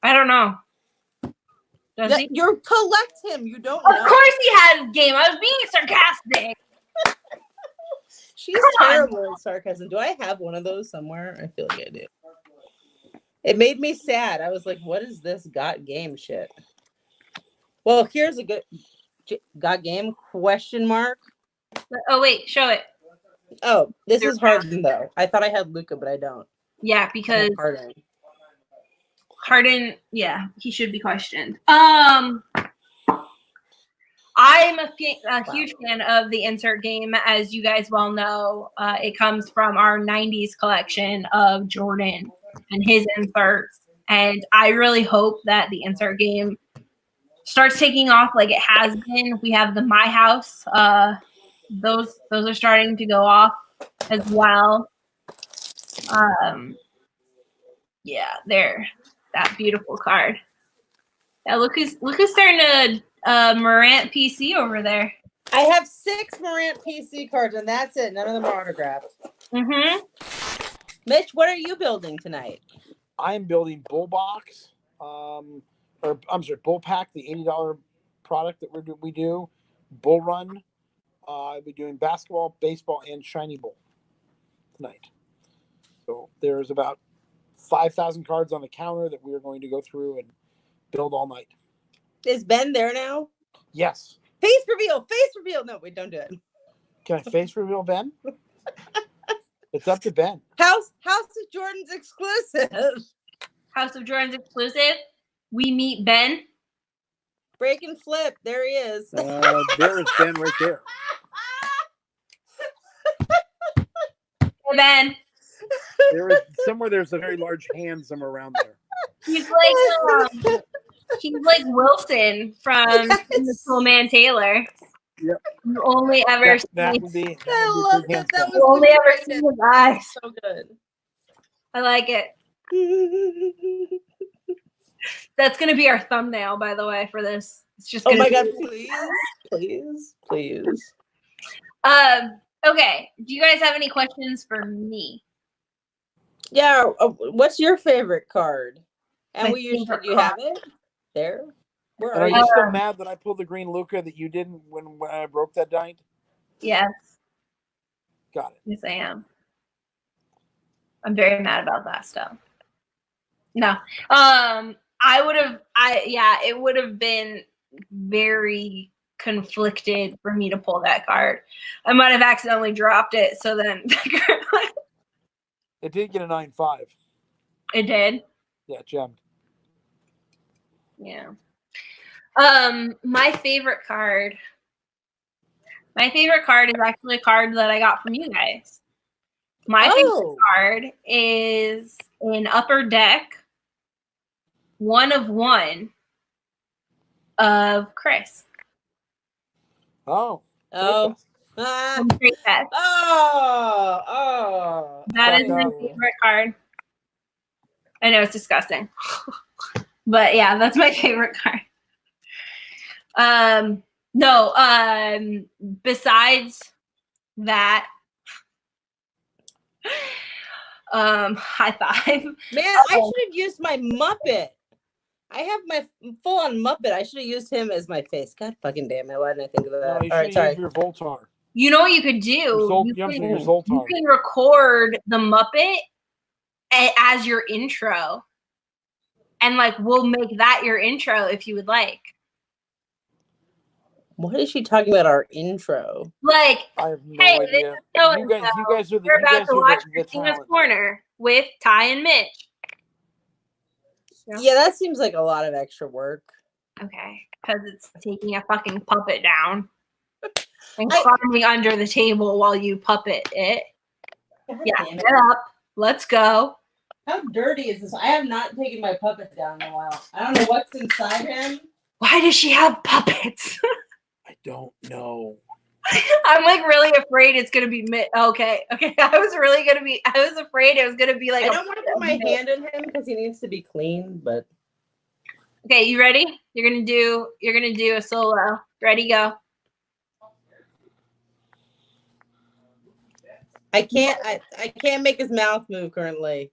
I don't know. Does he? You collect him. You don't know. Of course he has game. I was being sarcastic. She's terrible at sarcasm. Do I have one of those somewhere? I feel like I do. It made me sad. I was like, what is this got game shit? Well, here's a good got game ? Oh, wait, show it. Oh, this is Harden, though. I thought I had Luka, but I don't. Yeah, because Harden, yeah, he should be questioned. I'm a huge fan of the insert game, as you guys well know. It comes from our 90s collection of Jordan and his inserts. And I really hope that the insert game starts taking off like it has been. We have the My House. Those are starting to go off as well. Yeah, there. That beautiful card. Yeah, look who's starting to Morant PC over there. I have 6 Morant PC cards, and that's it. None of them are autographed. Mm-hmm. Mitch, what are you building tonight? I am building Bull Box, Bull Pack, the $80 product that we do. Bull Run. I'll be doing basketball, baseball, and Shiny Bull tonight. So there's about 5,000 cards on the counter that we are going to go through and build all night. Is Ben there now? Yes. Face reveal. No, wait, don't do it. Can I face reveal Ben? It's up to Ben. House of Jordan's exclusive. House of Jordan's exclusive. We meet Ben. Break and flip. There he is. There is Ben right there. Hey, Ben. There's a very large hand somewhere around there. He's like He's like Wilson from the Soul Man Taylor. Yep. You only ever That see, would be. I love pretty that. That handsome. was you only the ever see greatest. his eyes. So good. I like it. That's gonna be our thumbnail, by the way, for this. It's just Oh gonna my be, god! Please. Okay. Do you guys have any questions for me? Yeah. What's your favorite card? And My we usually favorite do you have it there? Where And are are you? you still mad that I pulled the green Luca that you didn't when I broke that diamond? Yes. Got it. Yes, I am. I'm very mad about that stuff. No. It would have been very conflicted for me to pull that card. I might have accidentally dropped it, so then It did get a 9.5. it did. Yeah, gemmed. Yeah. My favorite card is actually a card that I got from you guys. My favorite card is in Upper Deck, 1 of 1 of Chris. Oh. Oh. From Trade Fest. Oh. That is my favorite card. I know it's disgusting. But yeah, that's my favorite card. Besides that, high five. Man, I should have used my Muppet. I have my full-on Muppet. I should have used him as my face. God fucking damn it. Why didn't I think of that? No, you All right, should sorry. use your Voltar. You know what you could do? Your You Zoltar. can record the Muppet as your intro. And like we'll make that your intro if you would like. What is she talking about? Our intro? Like, I have no hey, idea. this is so You guys are the we're about to watch the Kristina's talent. Corner with Ty and Mitch. Yeah, that seems like a lot of extra work. Okay, because it's taking a fucking puppet down and climbing under the table while you puppet it. Yeah, get up. Let's go. How dirty is this? I have not taken my puppet down in a while. I don't know what's inside him. Why does she have puppets? I don't know. I'm like really afraid it's gonna be Okay. I was afraid it was gonna be like. I don't want to put my hand in him because he needs to be clean. But okay, you ready? You're gonna do a solo. Ready, go. I can't make his mouth move currently.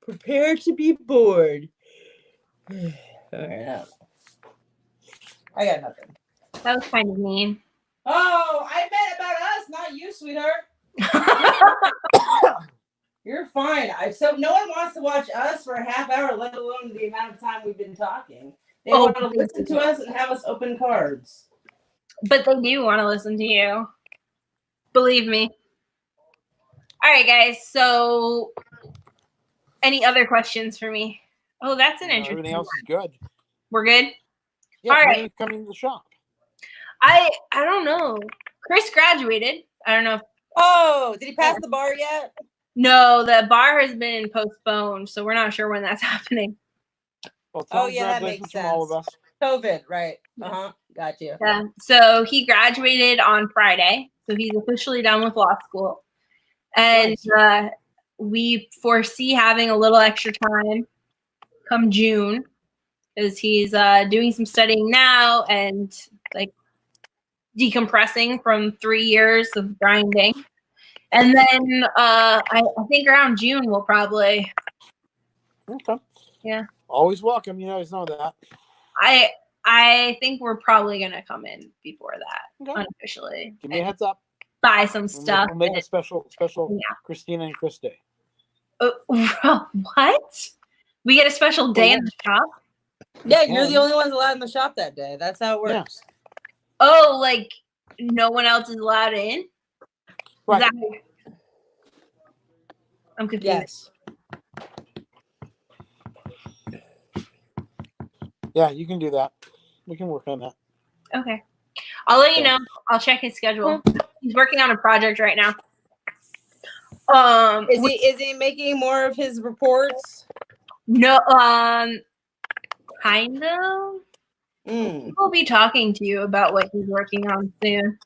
Prepare to be bored. All right. I got nothing. That was kind of mean. Oh, I meant about us, not you, sweetheart. You're fine. So no one wants to watch us for a half hour, let alone the amount of time we've been talking. They want to listen to us and have us open cards. But they do want to listen to you. Believe me. All right, guys. So, any other questions for me? Oh, that's an interesting. Everything else is good. We're good. Yeah, all right. Coming to the shop. I don't know. Chris graduated. I don't know. Oh, did he pass the bar yet? No, the bar has been postponed, so we're not sure when that's happening. Well, that makes sense. From all of us. COVID, right? Got you. Yeah. So he graduated on Friday, so he's officially done with law school, and we foresee having a little extra time come June, because he's doing some studying now and like decompressing from 3 years of grinding. And then I think around June we'll probably. Okay. Yeah. Always welcome. You always know that. I think we're probably gonna come in before that unofficially. Give me a heads up. Buy some stuff. We'll make a special Kristina and Chris Day. What? We get a special day in the shop? Yeah, you're the only ones allowed in the shop that day. That's how it works. Yeah. Oh, like no one else is allowed in? Right. I'm confused. Yes. Yeah, you can do that. We can work on that. Okay. I'll let you know. I'll check his schedule. He's working on a project right now. Is he making more of his reports? No, kind of. Mm. We'll be talking to you about what he's working on soon.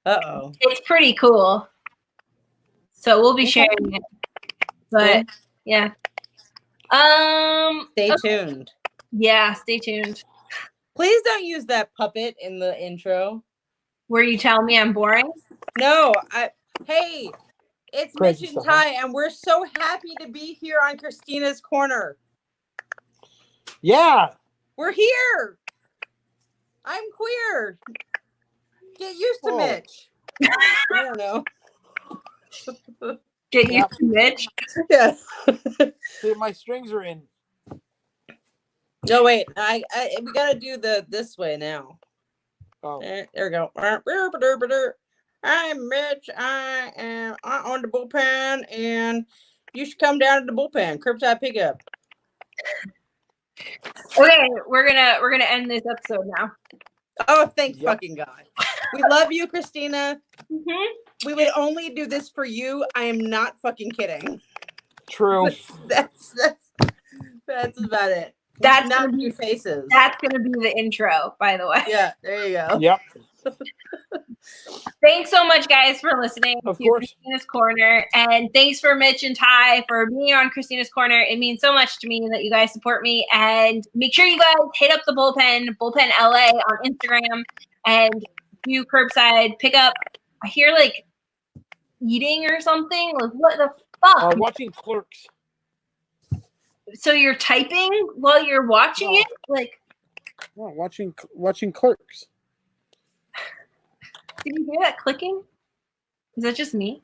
Uh-oh. It's pretty cool. So we'll be sharing it. But yeah. Stay okay. tuned. Yeah, stay tuned. Please don't use that puppet in the intro. Where you tell me I'm boring? No, hey, it's Crazy Mitch and stuff, huh? Tai, and we're so happy to be here on Kristina's Corner. Yeah. We're here. I'm queer. Get used to Whoa. Mitch. I don't know. Get used to Mitch. Yeah. See, my strings are in. No, wait. We gotta do this way now. Oh. There we go. I'm Mitch. I am on the bullpen, and you should come down to the bullpen. Curbside pickup. Okay, we're gonna end this episode now. Oh, thank fucking God. We love you, Kristina. Mm-hmm. We would only do this for you. I am not fucking kidding. True. That's about it. That's not gonna do faces. That's gonna be the intro, by the way. Yeah, there you go. Yep. Thanks so much, guys, for listening Of to course. Kristina's Corner. And thanks for Mitch and Tai for being on Kristina's Corner. It means so much to me that you guys support me. And make sure you guys hit up the Bullpen LA on Instagram, and do curbside pickup. I hear like eating or something. Like, what the fuck? Watching Clerks. So you're typing while you're watching it? Like, No, watching Clerks. did you hear that clicking? Is that just me?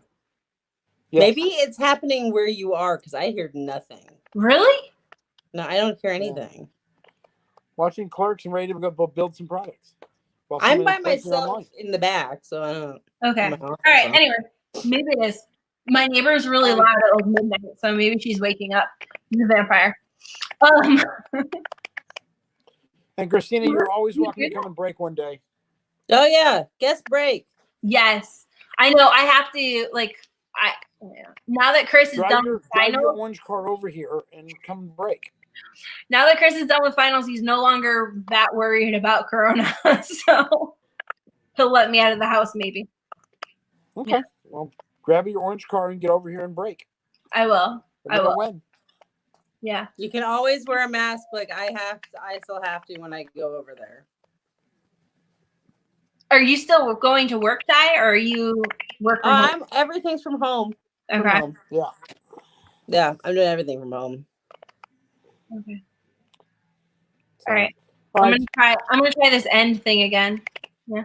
Yes. Maybe it's happening where you are, because I heard nothing. Really? No, I don't hear anything. Watching Clerks and ready to go build some products. I'm by myself in the back, so I don't. Okay. All right. Anyway, maybe it is. My neighbor is really loud at like midnight, so maybe she's waking up. She's a vampire. And Kristina, you're always welcome to come and break one day. Oh yeah, guest break. Yes, I know. I have to now that Chris is done with Drive your finals. orange car over here and come break. Now that Chris is done with finals, he's no longer that worried about Corona, so he'll let me out of the house maybe. Okay. Yeah. Well, grab your orange car and get over here and break. I will. I will. When. Yeah. You can always wear a mask, like I still have to when I go over there. Are you still going to work, Ty, or are you working? Everything's from home. Okay. From home. Yeah. Yeah, I'm doing everything from home. Okay. So, All right. I'm gonna try this end thing again. Yeah.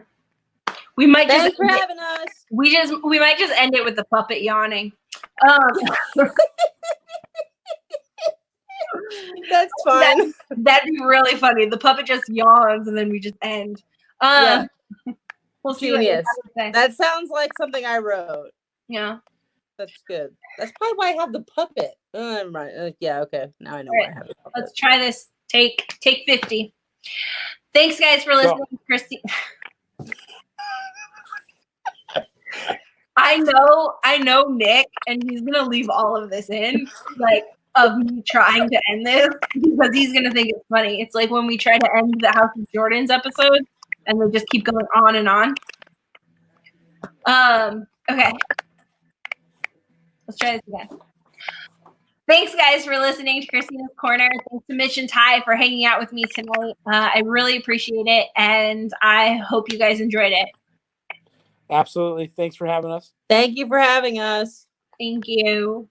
We might Thanks for having us. We might just end it with the puppet yawning. That's fine. That'd be really funny. The puppet just yawns and then we just end. Yeah. We'll see. Genius. That sounds like something I wrote. Yeah. That's good. That's probably why I have the puppet. I'm right. Yeah, okay. Now I know why I have the puppet. Let's try this. Take 50. Thanks, guys, for listening, Christy. I know Nick, and he's gonna leave all of this in, like, of me trying to end this, because he's gonna think it's funny. It's like when we try to end the House of Jordans episode, and they just keep going on and on. Okay. Let's try this again. Thanks, guys, for listening to Kristina's Corner. Thanks to Mitch and Tai for hanging out with me tonight. I really appreciate it, and I hope you guys enjoyed it. Absolutely. Thanks for having us. Thank you for having us. Thank you.